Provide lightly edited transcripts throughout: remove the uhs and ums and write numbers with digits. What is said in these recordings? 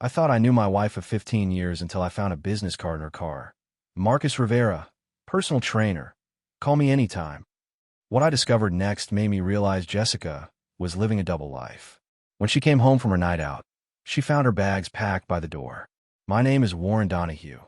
I thought I knew my wife of 15 years until I found a business card in her car. Marcus Rivera, personal trainer. Call me anytime. What I discovered next made me realize Jessica was living a double life. When she came home from her night out, she found her bags packed by the door. My name is Warren Donahue.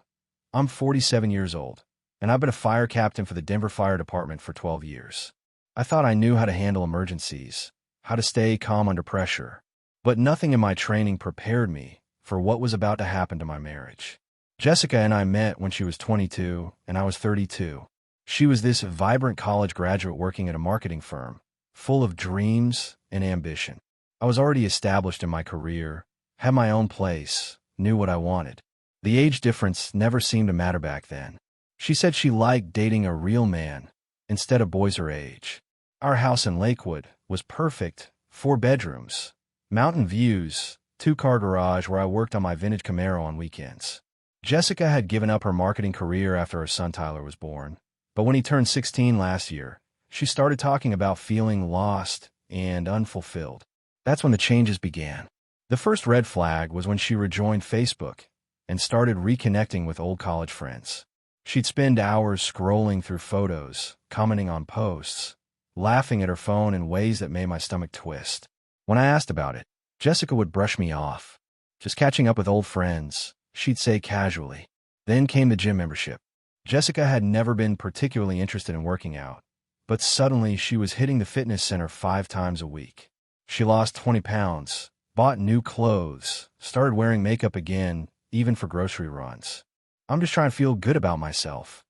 I'm 47 years old, and I've been a fire captain for the Denver Fire Department for 12 years. I thought I knew how to handle emergencies, how to stay calm under pressure, but nothing in my training prepared me for what was about to happen to my marriage. Jessica and I met when she was 22 and I was 32. She was this vibrant college graduate working at a marketing firm, full of dreams and ambition. I was already established in my career, had my own place, knew what I wanted. The age difference never seemed to matter back then. She said she liked dating a real man instead of boys her age. Our house in Lakewood was perfect, 4 bedrooms, mountain views, 2-car garage where I worked on my vintage Camaro on weekends. Jessica had given up her marketing career after her son Tyler was born, but when he turned 16 last year, she started talking about feeling lost and unfulfilled. That's when the changes began. The first red flag was when she rejoined Facebook and started reconnecting with old college friends. She'd spend hours scrolling through photos, commenting on posts, laughing at her phone in ways that made my stomach twist. When I asked about it, Jessica would brush me off. Just catching up with old friends, she'd say casually. Then came the gym membership. Jessica had never been particularly interested in working out, but suddenly she was hitting the fitness center 5 times a week. She lost 20 pounds, bought new clothes, started wearing makeup again, even for grocery runs. I'm just trying to feel good about myself,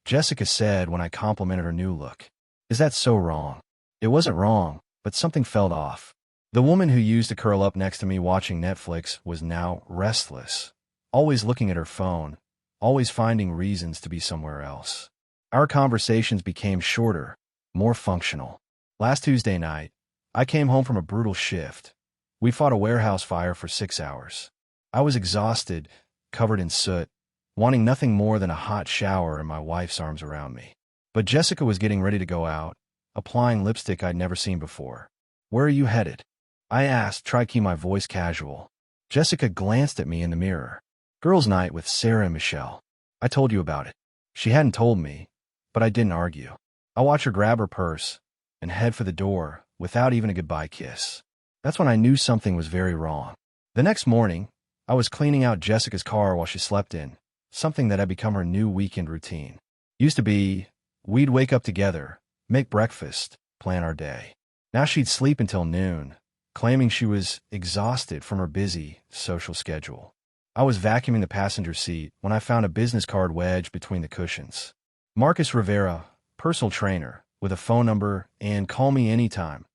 Jessica said when I complimented her new look. Is that so wrong? It wasn't wrong, but something felt off. The woman who used to curl up next to me watching Netflix was now restless, always looking at her phone, always finding reasons to be somewhere else. Our conversations became shorter, more functional. Last Tuesday night, I came home from a brutal shift. We fought a warehouse fire for 6 hours. I was exhausted, covered in soot, wanting nothing more than a hot shower and my wife's arms around me. But Jessica was getting ready to go out, applying lipstick I'd never seen before. Where are you headed? I asked, trying to keep my voice casual. Jessica glanced at me in the mirror. Girls' night with Sarah and Michelle. I told you about it. She hadn't told me, but I didn't argue. I watched her grab her purse and head for the door without even a goodbye kiss. That's when I knew something was very wrong. The next morning, I was cleaning out Jessica's car while she slept in, something that had become her new weekend routine. Used to be, we'd wake up together, make breakfast, plan our day. Now she'd sleep until noon, claiming she was exhausted from her busy social schedule. I was vacuuming the passenger seat when I found a business card wedged between the cushions. Marcus Rivera, personal trainer, with a phone number and call me anytime,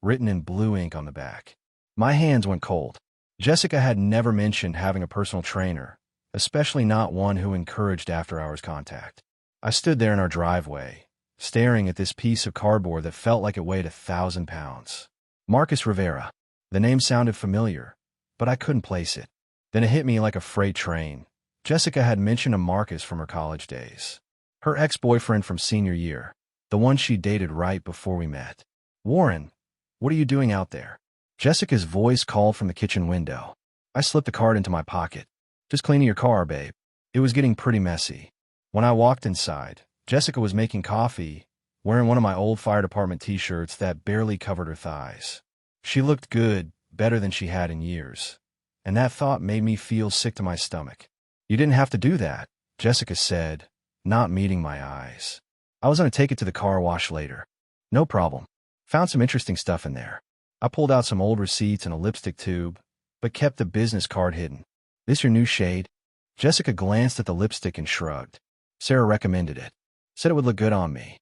written in blue ink on the back. My hands went cold. Jessica had never mentioned having a personal trainer, especially not one who encouraged after-hours contact. I stood there in our driveway, staring at this piece of cardboard that felt like it weighed 1,000 pounds. Marcus Rivera. The name sounded familiar, but I couldn't place it. Then it hit me like a freight train. Jessica had mentioned a Marcus from her college days. Her ex-boyfriend from senior year, the one she dated right before we met. Warren, what are you doing out there? Jessica's voice called from the kitchen window. I slipped the card into my pocket. Just cleaning your car, babe. It was getting pretty messy. When I walked inside, Jessica was making coffee, wearing one of my old fire department t-shirts that barely covered her thighs. She looked good, better than she had in years, and that thought made me feel sick to my stomach. You didn't have to do that, Jessica said, not meeting my eyes. I was going to take it to the car wash later. No problem. Found some interesting stuff in there. I pulled out some old receipts and a lipstick tube, but kept the business card hidden. This your new shade? Jessica glanced at the lipstick and shrugged. Sarah recommended it. Said it would look good on me.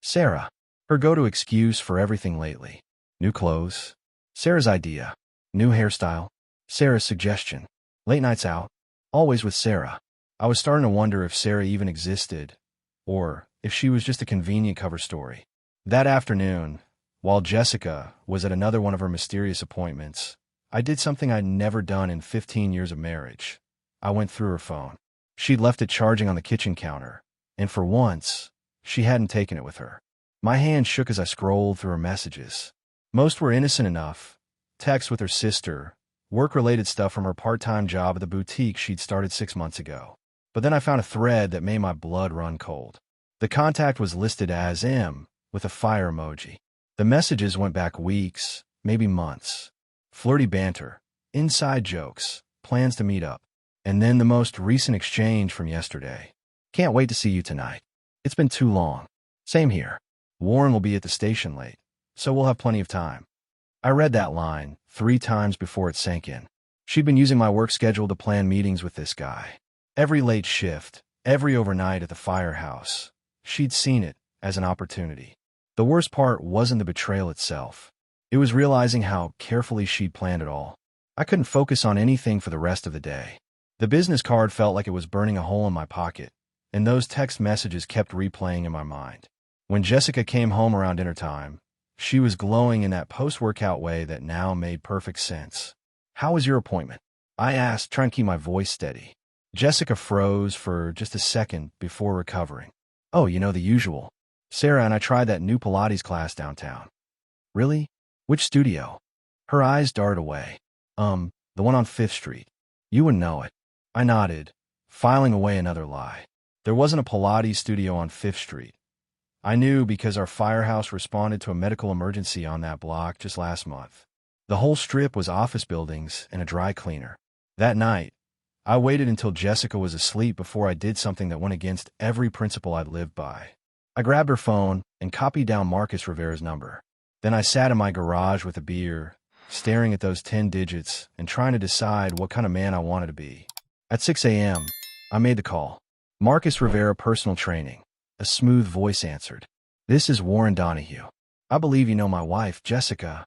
Sarah. Her go-to excuse for everything lately. New clothes. Sarah's idea. New hairstyle. Sarah's suggestion. Late nights out. Always with Sarah. I was starting to wonder if Sarah even existed, or if she was just a convenient cover story. That afternoon, while Jessica was at another one of her mysterious appointments, I did something I'd never done in 15 years of marriage. I went through her phone. She'd left it charging on the kitchen counter, and for once, she hadn't taken it with her. My hand shook as I scrolled through her messages. Most were innocent enough. Texts with her sister, work-related stuff from her part-time job at the boutique she'd started 6 months ago. But then I found a thread that made my blood run cold. The contact was listed as M, with a fire emoji. The messages went back weeks, maybe months. Flirty banter, inside jokes, plans to meet up. And then the most recent exchange from yesterday. Can't wait to see you tonight. It's been too long. Same here. Warren will be at the station late, so we'll have plenty of time. I read that line 3 times before it sank in. She'd been using my work schedule to plan meetings with this guy. Every late shift, every overnight at the firehouse. She'd seen it as an opportunity. The worst part wasn't the betrayal itself. It was realizing how carefully she'd planned it all. I couldn't focus on anything for the rest of the day. The business card felt like it was burning a hole in my pocket, and those text messages kept replaying in my mind. When Jessica came home around dinner time, she was glowing in that post-workout way that now made perfect sense. "How was your appointment?" I asked, trying to keep my voice steady. Jessica froze for just a second before recovering. "Oh, the usual. Sarah and I tried that new Pilates class downtown." "Really? Which studio?" Her eyes darted away. The one on 5th Street. You wouldn't know it." I nodded, filing away another lie. There wasn't a Pilates studio on 5th Street. I knew because our firehouse responded to a medical emergency on that block just last month. The whole strip was office buildings and a dry cleaner. That night, I waited until Jessica was asleep before I did something that went against every principle I'd lived by. I grabbed her phone and copied down Marcus Rivera's number. Then I sat in my garage with a beer, staring at those 10 digits and trying to decide what kind of man I wanted to be. At 6 a.m., I made the call. "Marcus Rivera, personal training." A smooth voice answered. "This is Warren Donahue. I believe you know my wife, Jessica."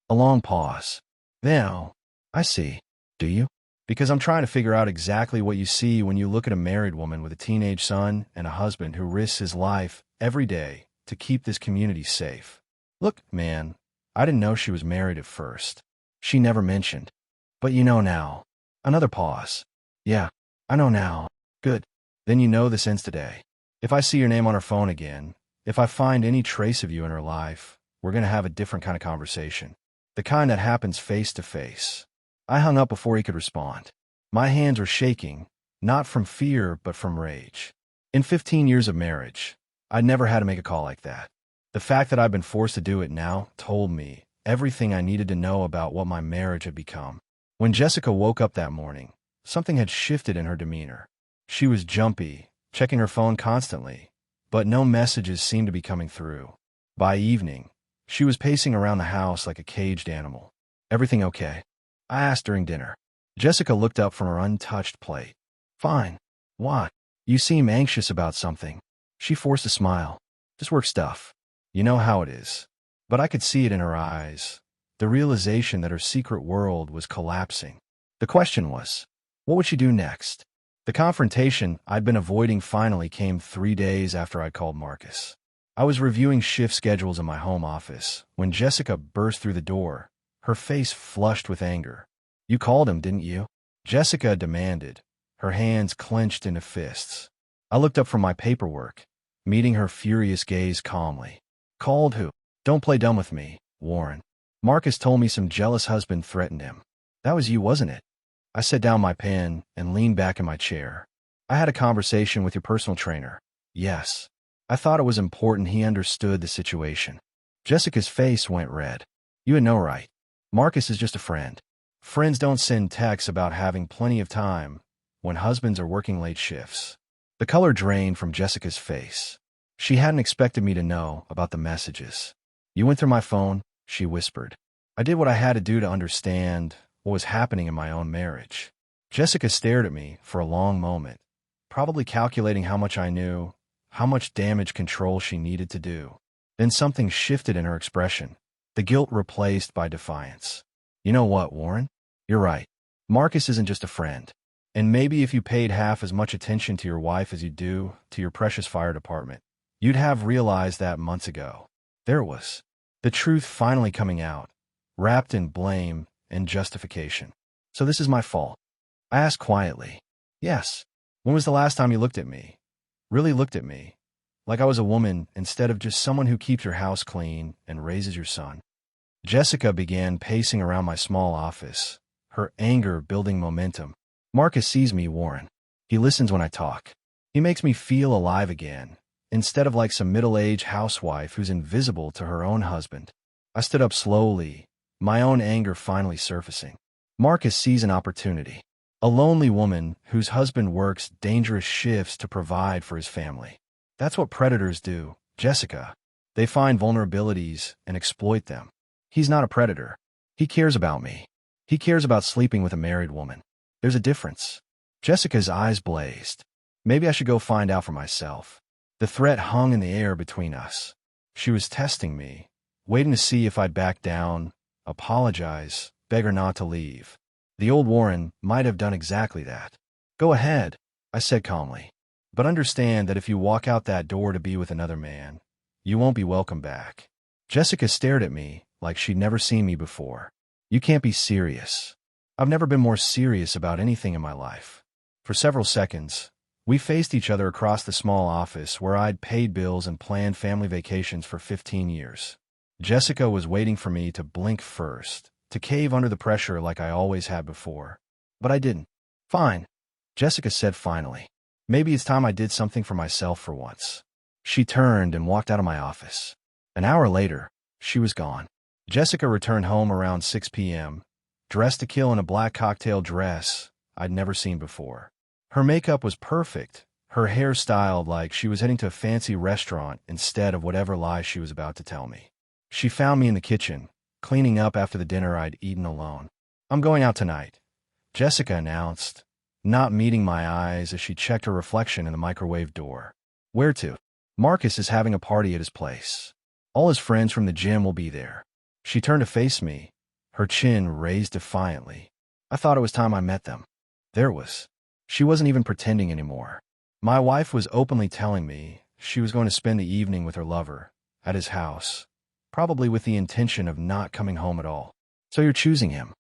A long pause. "Now, I see. Do you?" "Because I'm trying to figure out exactly what you see when you look at a married woman with a teenage son and a husband who risks his life every day to keep this community safe." "Look, man, I didn't know she was married at first. She never mentioned. But you know now." Another pause. "Yeah, I know now." "Good. Then you know this ends today. If I see your name on her phone again, if I find any trace of you in her life, we're going to have a different kind of conversation. The kind that happens face to face." I hung up before he could respond. My hands were shaking, not from fear, but from rage. In 15 years of marriage, I'd never had to make a call like that. The fact that I'd been forced to do it now told me everything I needed to know about what my marriage had become. When Jessica woke up that morning, something had shifted in her demeanor. She was jumpy, checking her phone constantly, but no messages seemed to be coming through. By evening, she was pacing around the house like a caged animal. "Everything okay?" I asked during dinner. Jessica looked up from her untouched plate. "Fine. What? You seem anxious about something." She forced a smile. "Just work stuff. You know how it is." But I could see it in her eyes, the realization that her secret world was collapsing. The question was, what would she do next? The confrontation I'd been avoiding finally came 3 days after I'd called Marcus. I was reviewing shift schedules in my home office when Jessica burst through the door, her face flushed with anger. "You called him, didn't you?" Jessica demanded, her hands clenched into fists. I looked up from my paperwork, meeting her furious gaze calmly. "Called who?" "Don't play dumb with me, Warren. Marcus told me some jealous husband threatened him." "That was you, wasn't it?" I set down my pen and leaned back in my chair. "I had a conversation with your personal trainer." "Yes." I thought it was important he understood the situation. Jessica's face went red. "You had no right. Marcus is just a friend. Friends don't send texts about having plenty of time when husbands are working late shifts." The color drained from Jessica's face. She hadn't expected me to know about the messages. "You went through my phone," she whispered. "I did what I had to do to understand what was happening in my own marriage." Jessica stared at me for a long moment, probably calculating how much I knew, how much damage control she needed to do. Then something shifted in her expression, the guilt replaced by defiance. "You know what, Warren? You're right. Marcus isn't just a friend. And maybe if you paid half as much attention to your wife as you do to your precious fire department, you'd have realized that months ago." There it was, the truth finally coming out, wrapped in blame and justification. "So this is my fault?" I asked quietly. "Yes. When was the last time you looked at me? Really looked at me, like I was a woman instead of just someone who keeps your house clean and raises your son?" Jessica began pacing around my small office, her anger building momentum. Marcus sees me, Warren. He listens when I talk. He makes me feel alive again, instead of like some middle-aged housewife who's invisible to her own husband. I stood up slowly, my own anger finally surfacing. Marcus sees an opportunity. A lonely woman whose husband works dangerous shifts to provide for his family. That's what predators do, Jessica. They find vulnerabilities and exploit them. He's not a predator. He cares about me. He cares about sleeping with a married woman. There's a difference. Jessica's eyes blazed. Maybe I should go find out for myself. The threat hung in the air between us. She was testing me, waiting to see if I'd back down, apologize, beg her not to leave. The old Warren might have done exactly that. Go ahead, I said calmly. But understand that if you walk out that door to be with another man, you won't be welcome back. Jessica stared at me like she'd never seen me before. You can't be serious. I've never been more serious about anything in my life. For several seconds, we faced each other across the small office where I'd paid bills and planned family vacations for 15 years. Jessica was waiting for me to blink first, to cave under the pressure like I always had before. But I didn't. Fine, Jessica said finally. Maybe it's time I did something for myself for once. She turned and walked out of my office. An hour later, she was gone. Jessica returned home around 6 p.m., dressed to kill in a black cocktail dress I'd never seen before. Her makeup was perfect, her hair styled like she was heading to a fancy restaurant instead of whatever lie she was about to tell me. She found me in the kitchen, cleaning up after the dinner I'd eaten alone. I'm going out tonight, Jessica announced, not meeting my eyes as she checked her reflection in the microwave door. Where to? Marcus is having a party at his place. All his friends from the gym will be there. She turned to face me, her chin raised defiantly. I thought it was time I met them. There it was. She wasn't even pretending anymore. My wife was openly telling me she was going to spend the evening with her lover, at his house, probably with the intention of not coming home at all. So you're choosing him?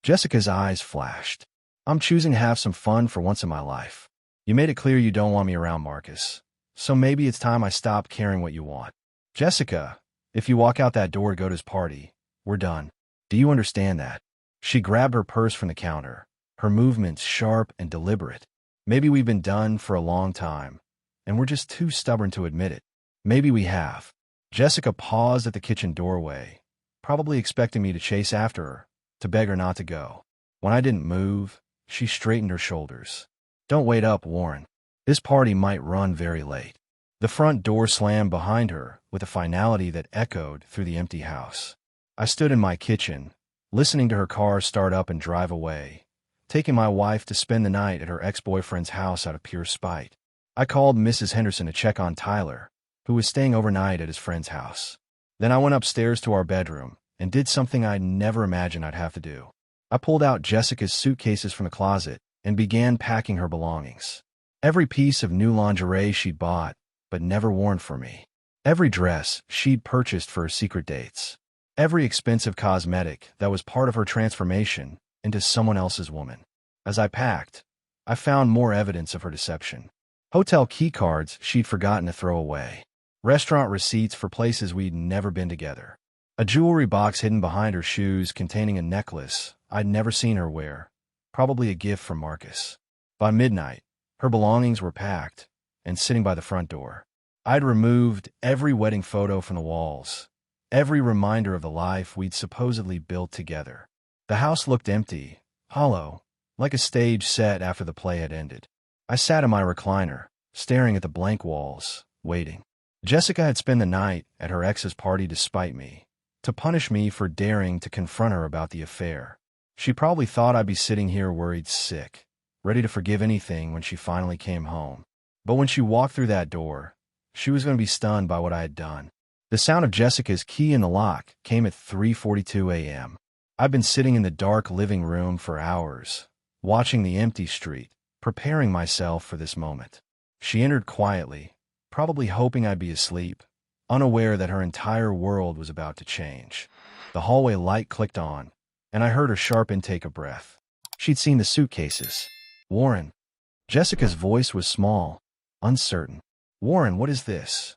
Jessica's eyes flashed. I'm choosing to have some fun for once in my life. You made it clear you don't want me around, Marcus. So maybe it's time I stop caring what you want. Jessica, if you walk out that door to go to his party, we're done. Do you understand that? She grabbed her purse from the counter, her movements sharp and deliberate. Maybe we've been done for a long time, and we're just too stubborn to admit it. Maybe we have. Jessica paused at the kitchen doorway, probably expecting me to chase after her, to beg her not to go. When I didn't move, she straightened her shoulders. Don't wait up, Warren. This party might run very late. The front door slammed behind her with a finality that echoed through the empty house. I stood in my kitchen, listening to her car start up and drive away, taking my wife to spend the night at her ex-boyfriend's house out of pure spite. I called Mrs. Henderson to check on Tyler, who was staying overnight at his friend's house. Then I went upstairs to our bedroom and did something I'd never imagined I'd have to do. I pulled out Jessica's suitcases from the closet and began packing her belongings. Every piece of new lingerie she'd bought, but never worn for me. Every dress she'd purchased for her secret dates. Every expensive cosmetic that was part of her transformation into someone else's woman. As I packed, I found more evidence of her deception. Hotel keycards she'd forgotten to throw away. Restaurant receipts for places we'd never been together. A jewelry box hidden behind her shoes containing a necklace I'd never seen her wear, probably a gift from Marcus. By midnight, her belongings were packed and sitting by the front door. I'd removed every wedding photo from the walls, every reminder of the life we'd supposedly built together. The house looked empty, hollow, like a stage set after the play had ended. I sat in my recliner, staring at the blank walls, waiting. Jessica had spent the night at her ex's party to spite me, to punish me for daring to confront her about the affair. She probably thought I'd be sitting here worried sick, ready to forgive anything when she finally came home. But when she walked through that door, she was going to be stunned by what I had done. The sound of Jessica's key in the lock came at 3:42 a.m. I'd been sitting in the dark living room for hours, watching the empty street, preparing myself for this moment. She entered quietly, probably hoping I'd be asleep, unaware that her entire world was about to change. The hallway light clicked on, and I heard her sharp intake of breath. She'd seen the suitcases. Warren. Jessica's voice was small, uncertain. Warren, what is this?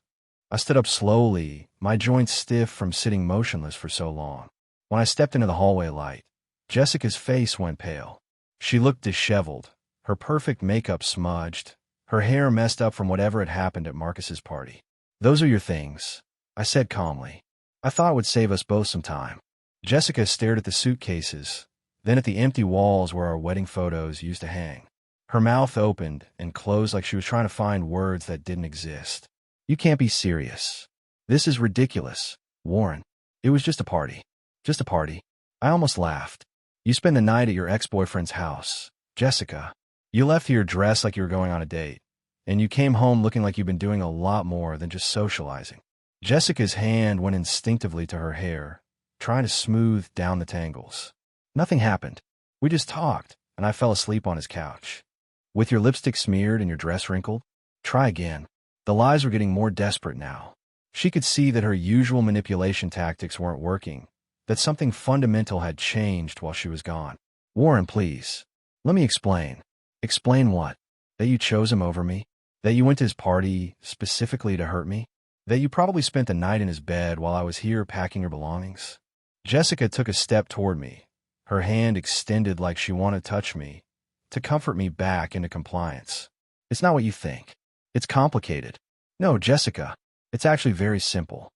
I stood up slowly, my joints stiff from sitting motionless for so long. When I stepped into the hallway light, Jessica's face went pale. She looked disheveled, her perfect makeup smudged, her hair messed up from whatever had happened at Marcus's party. "Those are your things," I said calmly. "I thought it would save us both some time." Jessica stared at the suitcases, then at the empty walls where our wedding photos used to hang. Her mouth opened and closed like she was trying to find words that didn't exist. "You can't be serious. This is ridiculous, Warren. It was just a party." "Just a party?" I almost laughed. "You spent the night at your ex-boyfriend's house, Jessica. You left here dressed like you were going on a date, and you came home looking like you've been doing a lot more than just socializing." Jessica's hand went instinctively to her hair, trying to smooth down the tangles. "Nothing happened. We just talked, and I fell asleep on his couch." "With your lipstick smeared and your dress wrinkled?" "Try again." The lies were getting more desperate now. She could see that her usual manipulation tactics weren't working, that something fundamental had changed while she was gone. "Warren, please. Let me explain." "Explain what?" "That you chose him over me? That you went to his party specifically to hurt me? That you probably spent the night in his bed while I was here packing your belongings?" Jessica took a step toward me, her hand extended like she wanted to touch me, to comfort me back into compliance. "It's not what you think. It's complicated." "No, Jessica. It's actually very simple."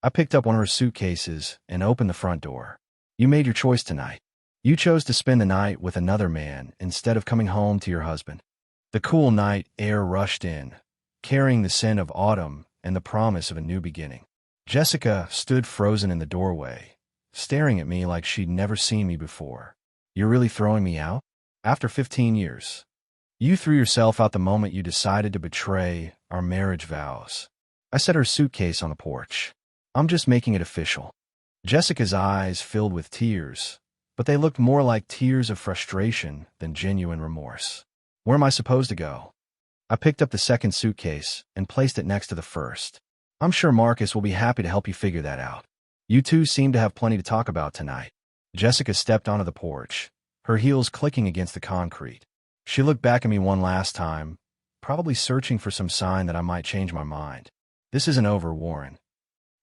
I picked up one of her suitcases and opened the front door. "You made your choice tonight. You chose to spend the night with another man instead of coming home to your husband." The cool night air rushed in, carrying the scent of autumn and the promise of a new beginning. Jessica stood frozen in the doorway, staring at me like she'd never seen me before. "You're really throwing me out? After 15 years? You threw yourself out the moment you decided to betray our marriage vows." I set her suitcase on the porch. "I'm just making it official." Jessica's eyes filled with tears, but they looked more like tears of frustration than genuine remorse. "Where am I supposed to go?" I picked up the second suitcase and placed it next to the first. "I'm sure Marcus will be happy to help you figure that out. You two seem to have plenty to talk about tonight." Jessica stepped onto the porch, her heels clicking against the concrete. She looked back at me one last time, probably searching for some sign that I might change my mind. "This isn't over, Warren."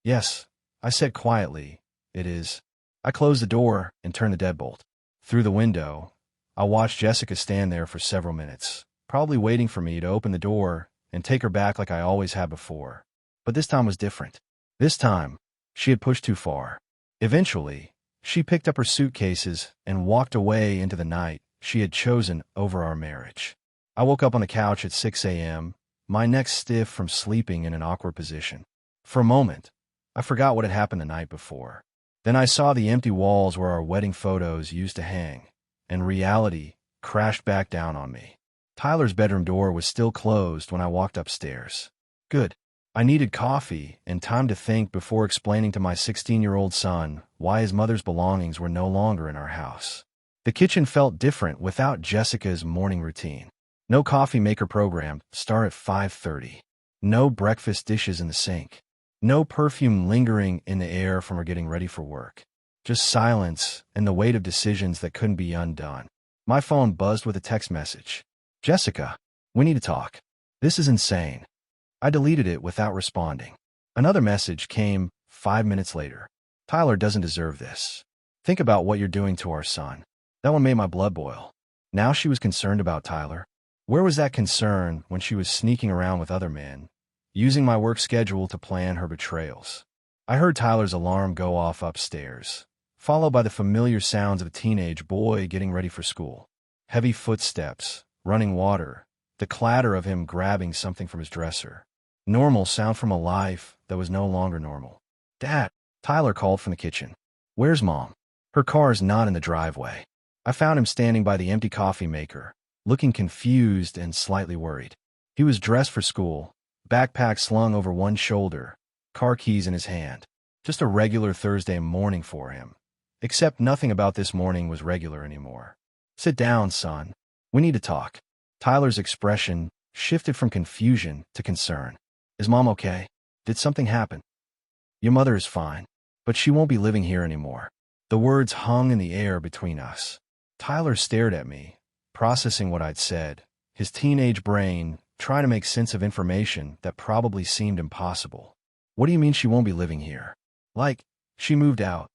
"Yes," I said quietly, "it is." I closed the door and turned the deadbolt. Through the window, I watched Jessica stand there for several minutes, probably waiting for me to open the door and take her back like I always had before. But this time was different. This time, she had pushed too far. Eventually, she picked up her suitcases and walked away into the night she had chosen over our marriage. I woke up on the couch at 6 a.m., my neck stiff from sleeping in an awkward position. For a moment, I forgot what had happened the night before. Then I saw the empty walls where our wedding photos used to hang, and reality crashed back down on me. Tyler's bedroom door was still closed when I walked upstairs. Good. I needed coffee and time to think before explaining to my 16-year-old son why his mother's belongings were no longer in our house. The kitchen felt different without Jessica's morning routine. No coffee maker programmed, start at 5:30. No breakfast dishes in the sink. No perfume lingering in the air from her getting ready for work. Just silence and the weight of decisions that couldn't be undone. My phone buzzed with a text message. "Jessica, we need to talk. This is insane." I deleted it without responding. Another message came 5 minutes later. "Tyler doesn't deserve this. Think about what you're doing to our son." That one made my blood boil. Now she was concerned about Tyler. Where was that concern when she was sneaking around with other men, using my work schedule to plan her betrayals? I heard Tyler's alarm go off upstairs, followed by the familiar sounds of a teenage boy getting ready for school. Heavy footsteps, running water, the clatter of him grabbing something from his dresser. Normal sound from a life that was no longer normal. "Dad," Tyler called from the kitchen. "Where's Mom?" "Her car's not in the driveway." I found him standing by the empty coffee maker, looking confused and slightly worried. He was dressed for school, backpack slung over one shoulder, car keys in his hand. Just a regular Thursday morning for him. Except nothing about this morning was regular anymore. "Sit down, son. We need to talk." Tyler's expression shifted from confusion to concern. "Is Mom okay? Did something happen?" "Your mother is fine, but she won't be living here anymore." The words hung in the air between us. Tyler stared at me, processing what I'd said, his teenage brain trying to make sense of information that probably seemed impossible. "What do you mean she won't be living here?" "Like, she moved out."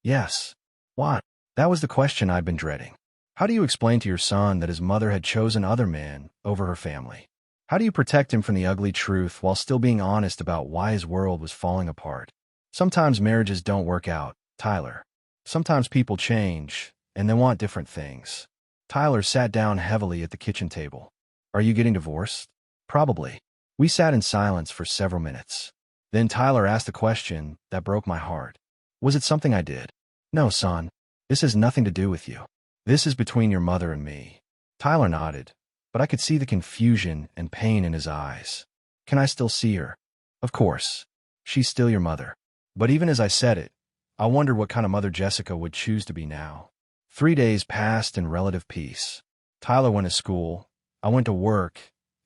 "Yes." "Why?" That was the question I'd been dreading. How do you explain to your son that his mother had chosen other men over her family? How do you protect him from the ugly truth while still being honest about why his world was falling apart? Sometimes marriages don't work out, Tyler. Sometimes people change, and they want different things. Tyler sat down heavily at the kitchen table. Are you getting divorced? Probably. We sat in silence for several minutes. Then Tyler asked a question that broke my heart. Was it something I did? No, son. This has nothing to do with you. This is between your mother and me. Tyler nodded, but I could see the confusion and pain in his eyes. Can I still see her? Of course. She's still your mother. But even as I said it, I wondered what kind of mother Jessica would choose to be now. 3 days passed in relative peace. Tyler went to school, I went to work,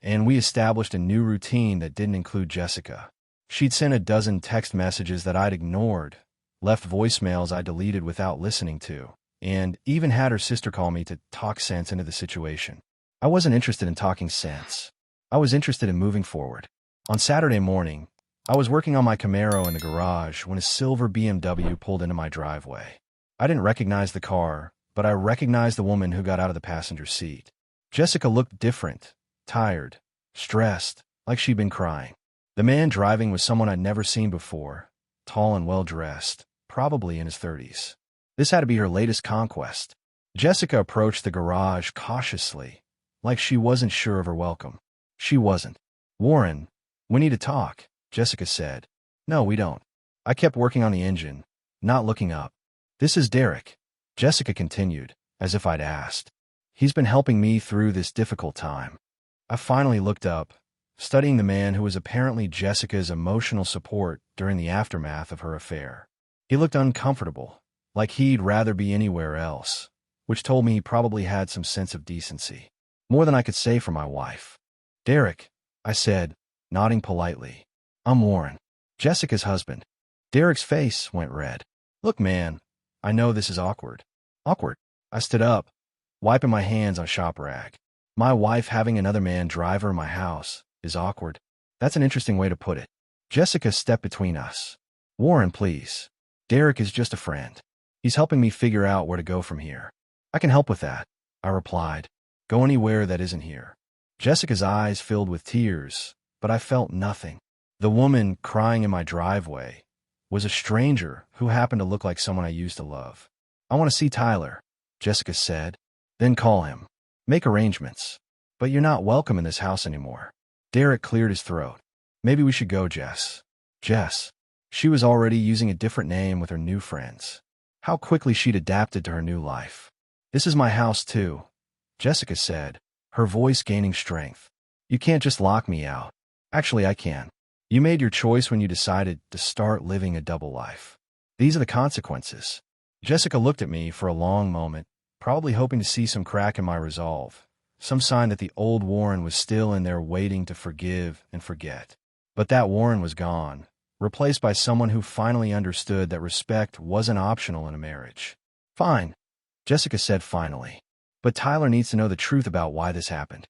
and we established a new routine that didn't include Jessica. She'd sent a dozen text messages that I'd ignored, left voicemails I deleted without listening to, and even had her sister call me to talk sense into the situation. I wasn't interested in talking sense. I was interested in moving forward. On Saturday morning, I was working on my Camaro in the garage when a silver BMW pulled into my driveway. I didn't recognize the car, but I recognized the woman who got out of the passenger seat. Jessica looked different, tired, stressed, like she'd been crying. The man driving was someone I'd never seen before, tall and well-dressed, probably in his 30s. This had to be her latest conquest. Jessica approached the garage cautiously, like she wasn't sure of her welcome. She wasn't. Warren, we need to talk, Jessica said. No, we don't. I kept working on the engine, not looking up. This is Derek, Jessica continued, as if I'd asked. He's been helping me through this difficult time. I finally looked up, studying the man who was apparently Jessica's emotional support during the aftermath of her affair. He looked uncomfortable, like he'd rather be anywhere else, which told me he probably had some sense of decency. More than I could say for my wife. Derek, I said, nodding politely. I'm Warren, Jessica's husband. Derek's face went red. Look, man, I know this is awkward. Awkward. I stood up, wiping my hands on a shop rag. My wife having another man drive her in my house is awkward. That's an interesting way to put it. Jessica stepped between us. Warren, please. Derek is just a friend. He's helping me figure out where to go from here. I can help with that, I replied. Go anywhere that isn't here. Jessica's eyes filled with tears, but I felt nothing. The woman crying in my driveway was a stranger who happened to look like someone I used to love. I want to see Tyler, Jessica said. Then call him. Make arrangements. But you're not welcome in this house anymore. Derek cleared his throat. Maybe we should go, Jess. Jess. She was already using a different name with her new friends. How quickly she'd adapted to her new life. This is my house, too, Jessica said, her voice gaining strength. You can't just lock me out. Actually, I can. You made your choice when you decided to start living a double life. These are the consequences. Jessica looked at me for a long moment, probably hoping to see some crack in my resolve, some sign that the old Warren was still in there waiting to forgive and forget. But that Warren was gone, replaced by someone who finally understood that respect wasn't optional in a marriage. Fine, Jessica said finally. But Tyler needs to know the truth about why this happened.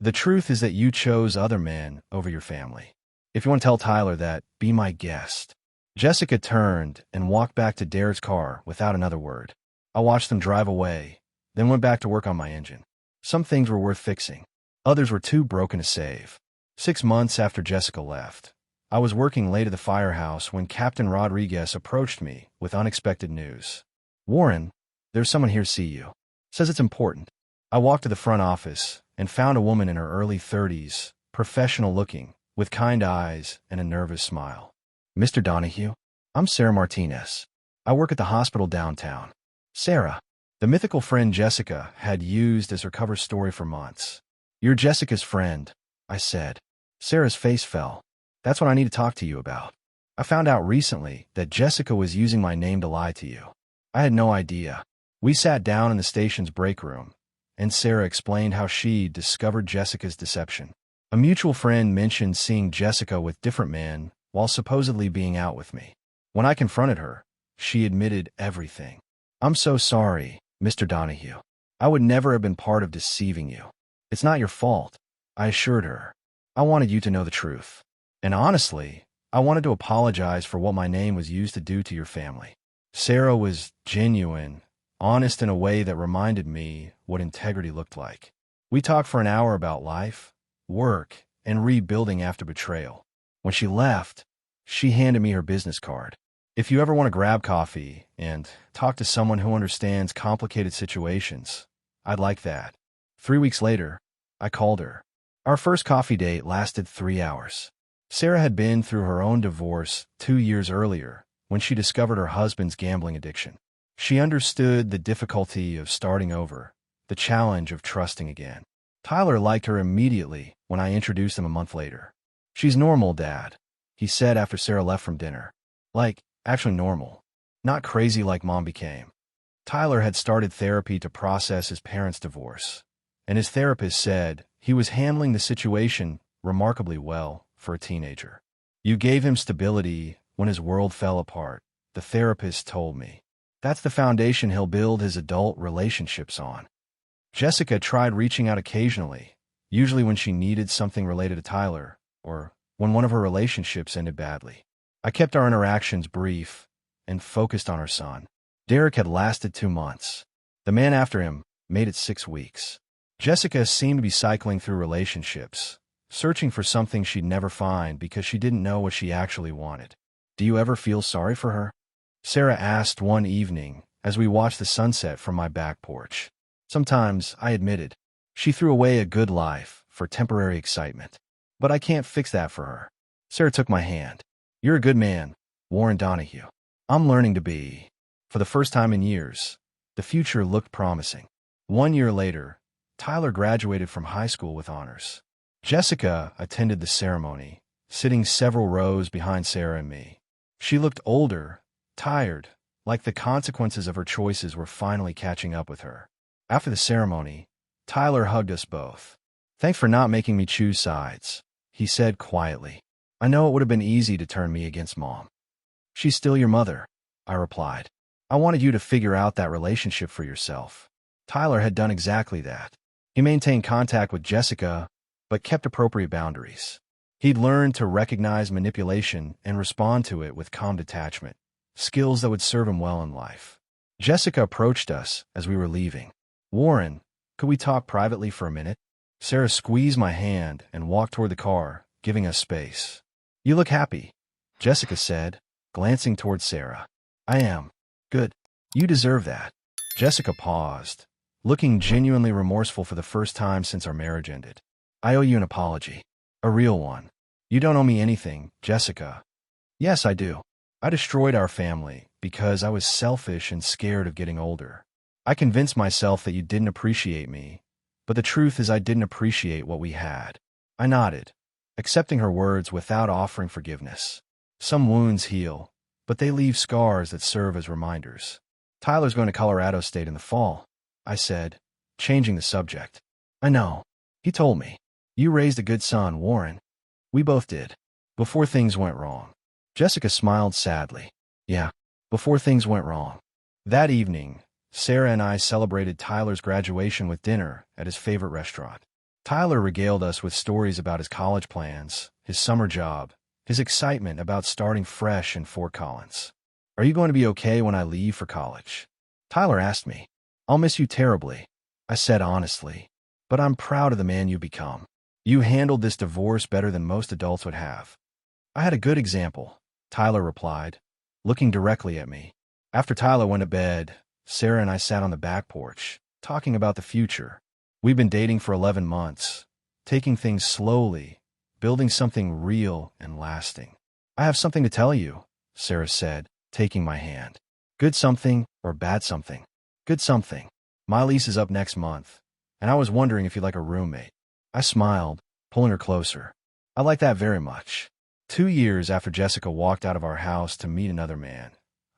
The truth is that you chose other men over your family. If you want to tell Tyler that, be my guest. Jessica turned and walked back to Derek's car without another word. I watched them drive away, then went back to work on my engine. Some things were worth fixing. Others were too broken to save. 6 months after Jessica left, I was working late at the firehouse when Captain Rodriguez approached me with unexpected news. Warren, there's someone here to see you. Says it's important. I walked to the front office and found a woman in her early 30s, professional looking, with kind eyes and a nervous smile. Mr. Donahue? I'm Sarah Martinez. I work at the hospital downtown. Sarah, the mythical friend Jessica had used as her cover story for months. You're Jessica's friend, I said. Sarah's face fell. That's what I need to talk to you about. I found out recently that Jessica was using my name to lie to you. I had no idea. We sat down in the station's break room, and Sarah explained how she discovered Jessica's deception. A mutual friend mentioned seeing Jessica with different men while supposedly being out with me. When I confronted her, she admitted everything. I'm so sorry, Mr. Donahue. I would never have been part of deceiving you. It's not your fault, I assured her. I wanted you to know the truth. And honestly, I wanted to apologize for what my name was used to do to your family. Sarah was genuine, honest in a way that reminded me what integrity looked like. We talked for an hour about life, work, and rebuilding after betrayal. When she left, she handed me her business card. If you ever want to grab coffee and talk to someone who understands complicated situations, I'd like that. 3 weeks later, I called her. Our first coffee date lasted 3 hours. Sarah had been through her own divorce 2 years earlier when she discovered her husband's gambling addiction. She understood the difficulty of starting over, the challenge of trusting again. Tyler liked her immediately when I introduced him a month later. "She's normal, Dad," he said after Sarah left from dinner. Like, actually normal. Not crazy like Mom became. Tyler had started therapy to process his parents' divorce, and his therapist said he was handling the situation remarkably well for a teenager. "You gave him stability when his world fell apart," the therapist told me. "That's the foundation he'll build his adult relationships on." Jessica tried reaching out occasionally, usually when she needed something related to Tyler, or when one of her relationships ended badly. I kept our interactions brief and focused on her son. Derek had lasted 2 months. The man after him made it 6 weeks. Jessica seemed to be cycling through relationships, searching for something she'd never find because she didn't know what she actually wanted. "Do you ever feel sorry for her?" Sarah asked one evening as we watched the sunset from my back porch. "Sometimes," I admitted. "She threw away a good life for temporary excitement. But I can't fix that for her." Sarah took my hand. "You're a good man, Warren Donahue." I'm learning to be. For the first time in years, the future looked promising. 1 year later, Tyler graduated from high school with honors. Jessica attended the ceremony, sitting several rows behind Sarah and me. She looked older, tired, like the consequences of her choices were finally catching up with her. After the ceremony, Tyler hugged us both. "Thanks for not making me choose sides," he said quietly. "I know it would have been easy to turn me against Mom." "She's still your mother," I replied. "I wanted you to figure out that relationship for yourself." Tyler had done exactly that. He maintained contact with Jessica, but kept appropriate boundaries. He'd learned to recognize manipulation and respond to it with calm detachment, skills that would serve him well in life. Jessica approached us as we were leaving. "Warren, could we talk privately for a minute?" Sarah squeezed my hand and walked toward the car, giving us space. "You look happy," Jessica said, glancing toward Sarah. "I am. Good. You deserve that." Jessica paused, looking genuinely remorseful for the first time since our marriage ended. "I owe you an apology. A real one." "You don't owe me anything, Jessica." "Yes, I do. I destroyed our family because I was selfish and scared of getting older. I convinced myself that you didn't appreciate me, but the truth is I didn't appreciate what we had." I nodded, accepting her words without offering forgiveness. Some wounds heal, but they leave scars that serve as reminders. "Tyler's going to Colorado State in the fall," I said, changing the subject. "I know. He told me. You raised a good son, Warren." "We both did. Before things went wrong." Jessica smiled sadly. "Yeah, before things went wrong." That evening, Sarah and I celebrated Tyler's graduation with dinner at his favorite restaurant. Tyler regaled us with stories about his college plans, his summer job, his excitement about starting fresh in Fort Collins. "Are you going to be okay when I leave for college?" Tyler asked me. "I'll miss you terribly," I said honestly, "but I'm proud of the man you become. You handled this divorce better than most adults would have." "I had a good example," Tyler replied, looking directly at me. After Tyler went to bed, Sarah and I sat on the back porch, talking about the future. We've been dating for 11 months, taking things slowly, building something real and lasting. "I have something to tell you," Sarah said, taking my hand. "Good something or bad something?" "Good something. My lease is up next month, and I was wondering if you'd like a roommate." I smiled, pulling her closer. "I like that very much." 2 years after Jessica walked out of our house to meet another man,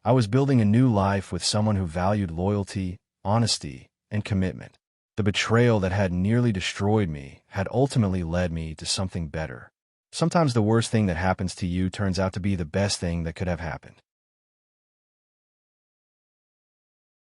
I was building a new life with someone who valued loyalty, honesty, and commitment. The betrayal that had nearly destroyed me had ultimately led me to something better. Sometimes the worst thing that happens to you turns out to be the best thing that could have happened.